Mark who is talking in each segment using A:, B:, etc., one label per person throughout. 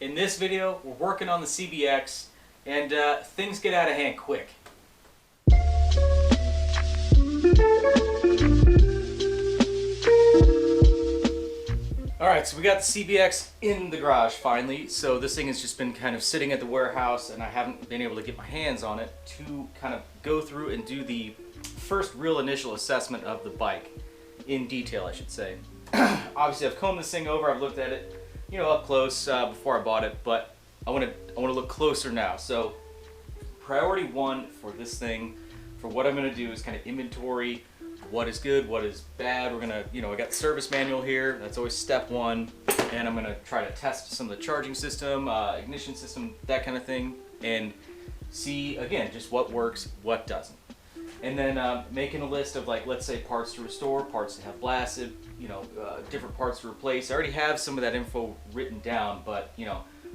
A: In this video, we're working on the CBX, and things get out of hand quick. Alright, so we got the CBX in the garage finally. So this thing has just been kind of sitting at the warehouse, and I haven't been able to get my hands on it to kind of go through and do the first real initial assessment of the bike. In detail, I should say. Obviously, I've combed this thing over, I've looked at it, up close before I bought it, but I want to look closer now. So priority one for this thing, for what I'm going to do is kind of inventory what is good, what is bad. We're going to, I got the service manual here. That's always step one. And I'm going to try to test some of the charging system, ignition system, that kind of thing, and see, again, just what works, what doesn't. And then making a list of, like, let's say parts to restore, parts to have blasted, different parts to replace. I already have some of that info written down, but,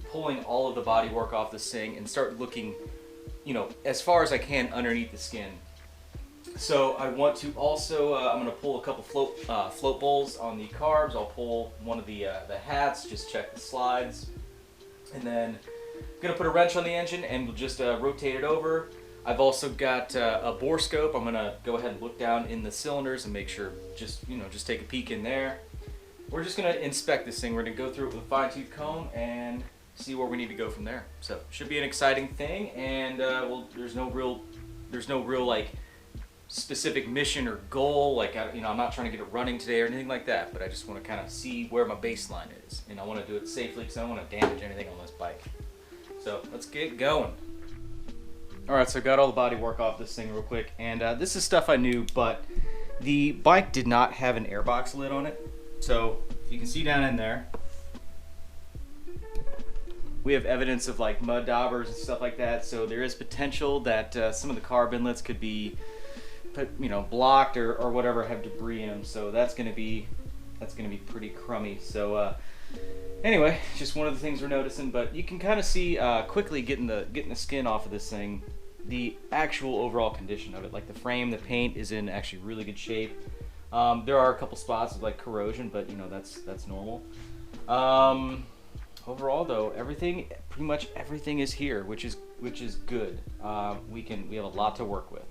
A: pulling all of the body work off this thing and start looking, as far as I can underneath the skin. So I want to also, I'm going to pull a couple float bowls on the carbs. I'll pull one of the hats, just check the slides. And then I'm going to put a wrench on the engine and we'll just rotate it over. I've also got a bore scope. I'm going to go ahead and look down in the cylinders and make sure, just take a peek in there. We're just going to inspect this thing. We're going to go through it with a fine-tooth comb and see where we need to go from there. So should be an exciting thing, and there's no real like specific mission or goal. Like I'm not trying to get it running today or anything like that, but I just want to kind of see where my baseline is, and I want to do it safely because I don't want to damage anything on this bike. So let's get going. Alright, so I got all the body work off this thing real quick, and this is stuff I knew, but the bike did not have an airbox lid on it. So you can see down in there, we have evidence of like mud daubers and stuff like that, so there is potential that some of the carb inlets could be blocked or whatever, have debris in them, so that's gonna be pretty crummy. So anyway, just one of the things we're noticing, but you can kind of see quickly getting the skin off of this thing, the actual overall condition of it. Like the frame, the paint is in actually really good shape. There are a couple spots of like corrosion, but that's normal. Overall though, pretty much everything is here, which is good. We have a lot to work with.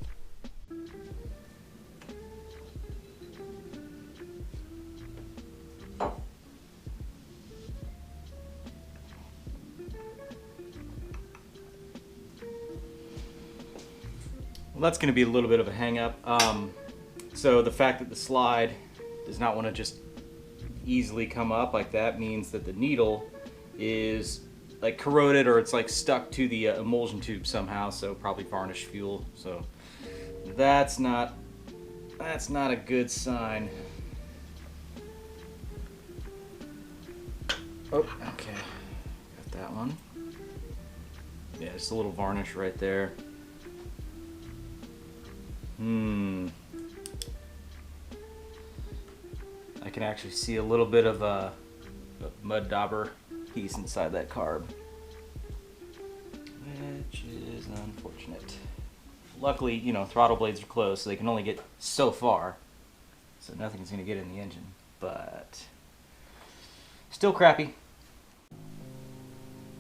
A: Well, that's going to be a little bit of a hang up. So the fact that the slide does not want to just easily come up like that means that the needle is like corroded, or it's like stuck to the emulsion tube somehow, so probably varnished fuel. So that's not a good sign. Oh, okay, got that one. Yeah, just a little varnish right there. I can actually see a little bit of a mud dauber piece inside that carb, which is unfortunate. Luckily, throttle blades are closed, so they can only get so far, so nothing's going to get in the engine, but still crappy.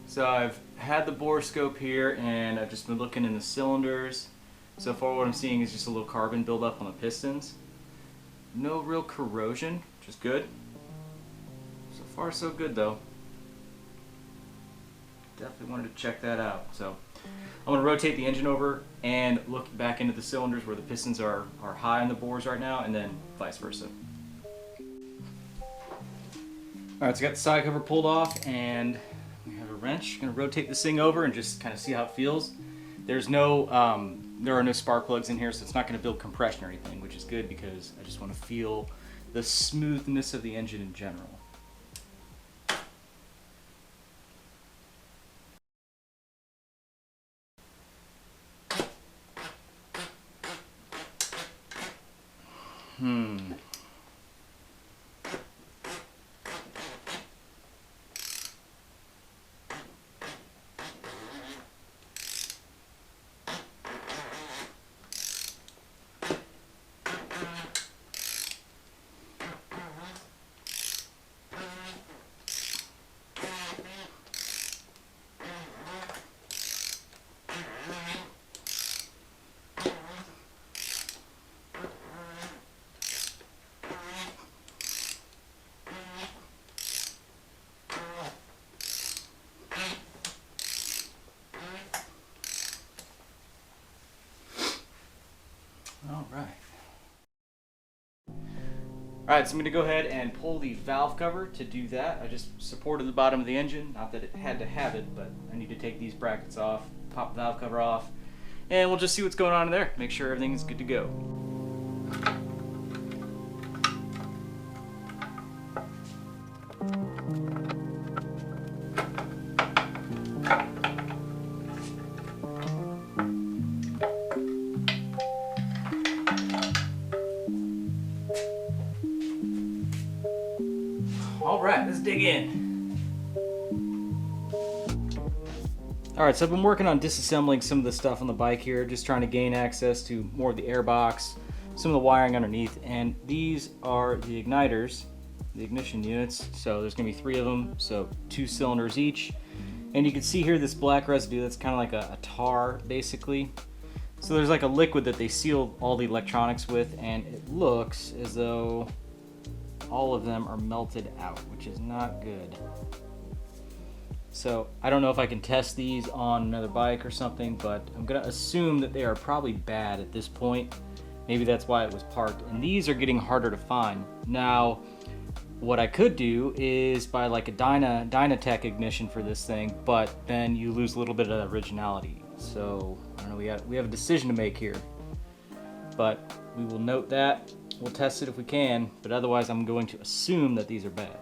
A: So I've had the bore scope here, and I've just been looking in the cylinders. So far what I'm seeing is just a little carbon buildup on the pistons. No real corrosion, which is good. So far so good though. Definitely wanted to check that out. So I'm going to rotate the engine over and look back into the cylinders where the pistons are high on the bores right now, and then vice versa. Alright, so I got the side cover pulled off, and we have a wrench. I'm going to rotate this thing over and just kind of see how it feels. There's there are no spark plugs in here, so it's not going to build compression or anything, which is good because I just want to feel the smoothness of the engine in general. Alright, so I'm going to go ahead and pull the valve cover. To do that, I just supported the bottom of the engine. Not that it had to have it, but I need to take these brackets off, pop the valve cover off, and we'll just see what's going on in there. Make sure everything's good to go. Alright, let's dig in. Alright, so I've been working on disassembling some of the stuff on the bike here, just trying to gain access to more of the airbox, some of the wiring underneath, and these are the igniters, the ignition units. So there's going to be 3 of them, so 2 cylinders each. And you can see here this black residue, that's kind of like a tar, basically. So there's like a liquid that they seal all the electronics with, and it looks as though all of them are melted out, which is not good. So I don't know if I can test these on another bike or something, but I'm gonna assume that they are probably bad at this point. Maybe that's why it was parked. And these are getting harder to find. Now, what I could do is buy like a Dynatech ignition for this thing, but then you lose a little bit of originality. So I don't know, we have a decision to make here. But we will note that. We'll test it if we can, but otherwise I'm going to assume that these are bad.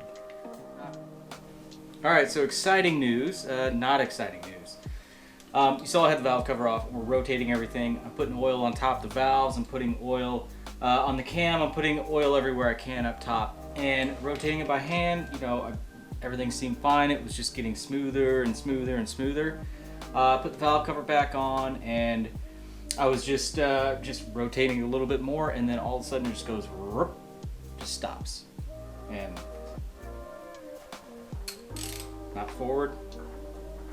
A: Alright, so exciting news, not exciting news. You saw I had the valve cover off. We're rotating everything. I'm putting oil on top of the valves. I'm putting oil on the cam. I'm putting oil everywhere I can up top. And rotating it by hand, you know, everything seemed fine. It was just getting smoother and smoother and smoother. Put the valve cover back on, and I was just rotating a little bit more, and then all of a sudden it just goes, just stops, and not forward,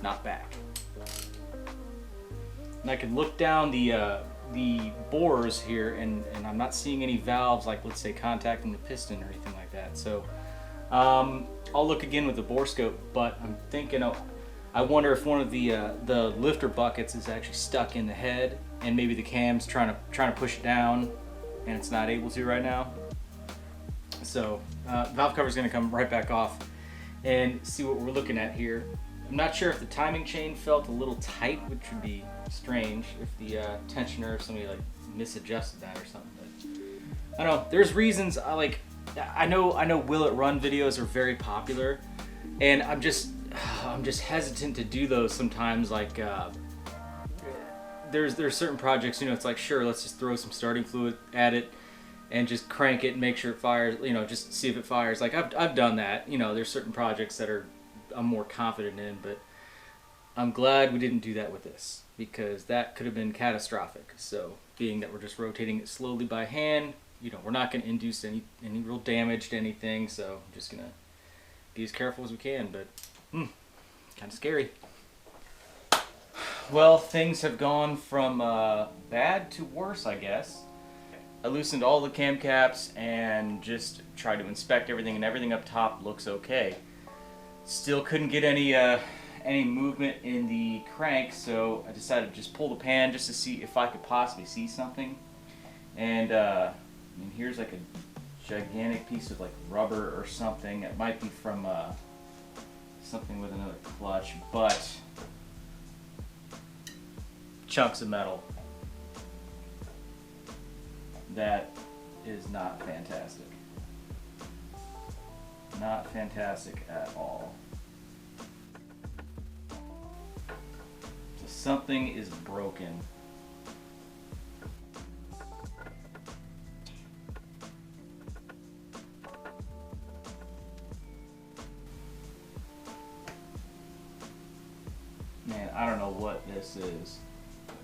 A: not back. And I can look down the bores here, and I'm not seeing any valves, like let's say contacting the piston or anything like that. So I'll look again with the bore scope, but I'm thinking, I wonder if one of the lifter buckets is actually stuck in the head, and maybe the cam's trying to push it down, and it's not able to right now. So valve cover is going to come right back off and see what we're looking at here. I'm not sure if the timing chain felt a little tight, which would be strange if the tensioner, if somebody like misadjusted that or something. But I don't know. There's reasons I know will it run videos are very popular, and I'm just hesitant to do those sometimes. Like there's certain projects, you know, it's like, sure, let's just throw some starting fluid at it and just crank it and make sure it fires, you know, just see if it fires. Like I've done that, you know. There's certain projects that I'm more confident in, but I'm glad we didn't do that with this, because that could have been catastrophic. So being that we're just rotating it slowly by hand, you know, we're not going to induce any real damage to anything, so I'm just going to be as careful as we can, but kind of scary. Well, things have gone from bad to worse, I guess. I loosened all the cam caps and just tried to inspect everything, and everything up top looks okay. Still couldn't get any movement in the crank, so I decided to just pull the pan just to see if I could possibly see something. And I mean, here's like a gigantic piece of like rubber or something. It might be from something with another clutch, but chunks of metal. That is not fantastic. Not fantastic at all. So something is broken. Man, I don't know what this is.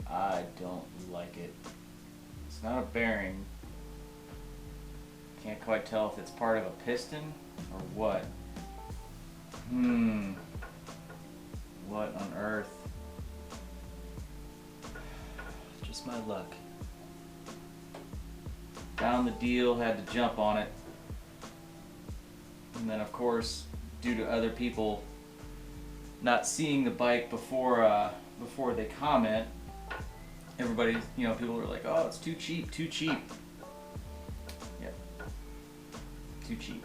A: I don't like it. It's not a bearing. Can't quite tell if it's part of a piston or what. What on earth? Just my luck. Found the deal, had to jump on it. And then of course, due to other people not seeing the bike before they comment, everybody, you know, people are like, oh, it's too cheap, too cheap. Yep. Too cheap.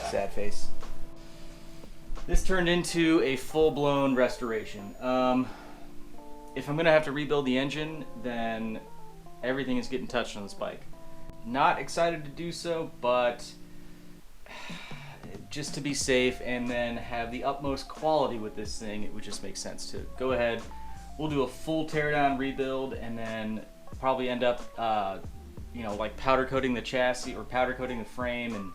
A: Sad face. This turned into a full-blown restoration. If I'm gonna have to rebuild the engine, then everything is getting touched on this bike. Not excited to do so, but just to be safe and then have the utmost quality with this thing, it would just make sense to go ahead. We'll do a full teardown rebuild and then probably end up, you know, like powder coating the chassis or powder coating the frame, and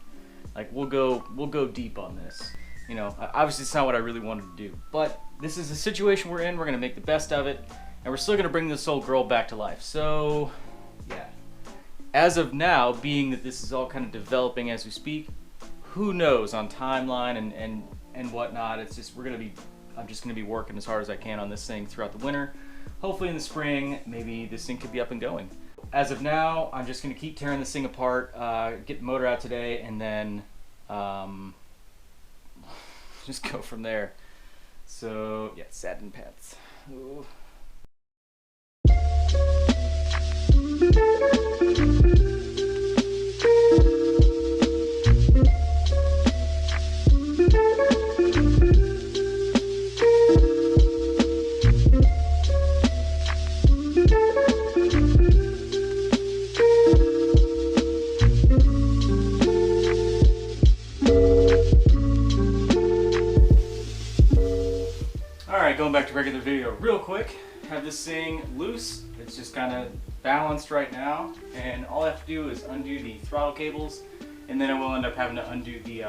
A: like we'll go deep on this. You know, obviously it's not what I really wanted to do, but this is the situation we're in. We're gonna make the best of it, and we're still gonna bring this old girl back to life. So, yeah. As of now, being that this is all kind of developing as we speak, who knows on timeline and whatnot. It's just I'm just gonna be working as hard as I can on this thing throughout the winter. Hopefully in the spring, maybe this thing could be up and going. As of now, I'm just gonna keep tearing this thing apart, get the motor out today, and then just go from there. So yeah, satin pants. Ooh. Going back to regular video real quick. Have this thing loose. It's just kind of balanced right now, and all I have to do is undo the throttle cables, and then I will end up having to undo the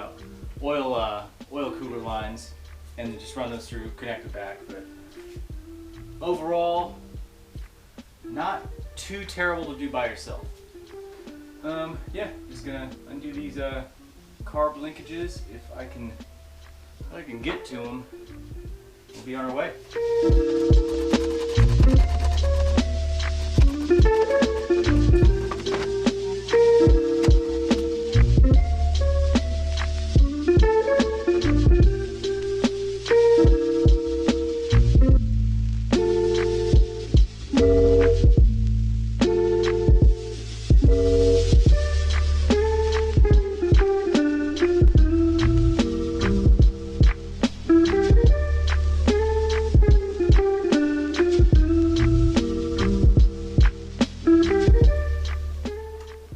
A: oil cooler lines and then just run those through, connect it back. But overall, not too terrible to do by yourself. Yeah, just gonna undo these carb linkages if I can get to them. We'll be on our way.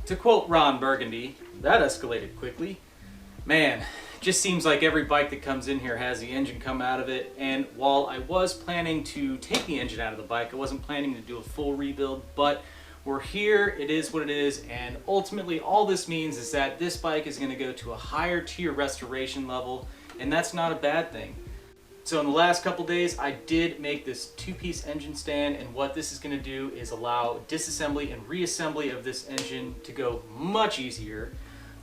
A: To quote Ron Burgundy, that escalated quickly. Man, just seems like every bike that comes in here has the engine come out of it. And while I was planning to take the engine out of the bike, I wasn't planning to do a full rebuild, but we're here, it is what it is, and ultimately all this means is that this bike is going to go to a higher tier restoration level, and that's not a bad thing. So in the last couple days, I did make this two-piece engine stand, and what this is going to do is allow disassembly and reassembly of this engine to go much easier,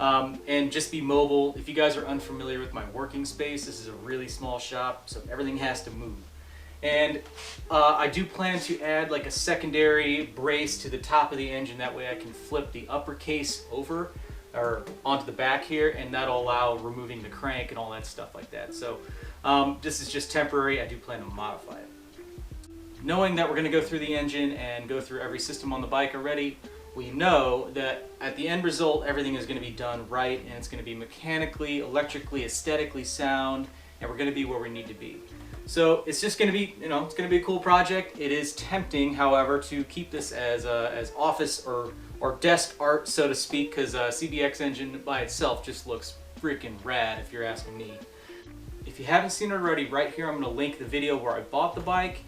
A: and just be mobile. If you guys are unfamiliar with my working space, this is a really small shop, so everything has to move. And I do plan to add like a secondary brace to the top of the engine. That way I can flip the upper case over or onto the back here, and that'll allow removing the crank and all that stuff like that. So this is just temporary. I do plan to modify it. Knowing that we're going to go through the engine and go through every system on the bike already, we know that at the end result everything is going to be done right, and it's going to be mechanically, electrically, aesthetically sound, and we're going to be where we need to be. So it's just going to be, you know, it's going to be a cool project. It is tempting, however, to keep this as office or desk art, so to speak, because CBX engine by itself just looks freaking rad if you're asking me. If you haven't seen it already, right here I'm going to link the video where I bought the bike,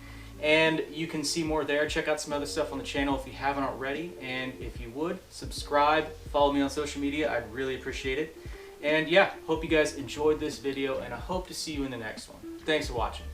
A: and you can see more there. Check out some other stuff on the channel if you haven't already, and if you would, subscribe, follow me on social media. I'd really appreciate it. And yeah, hope you guys enjoyed this video, and I hope to see you in the next one. Thanks for watching.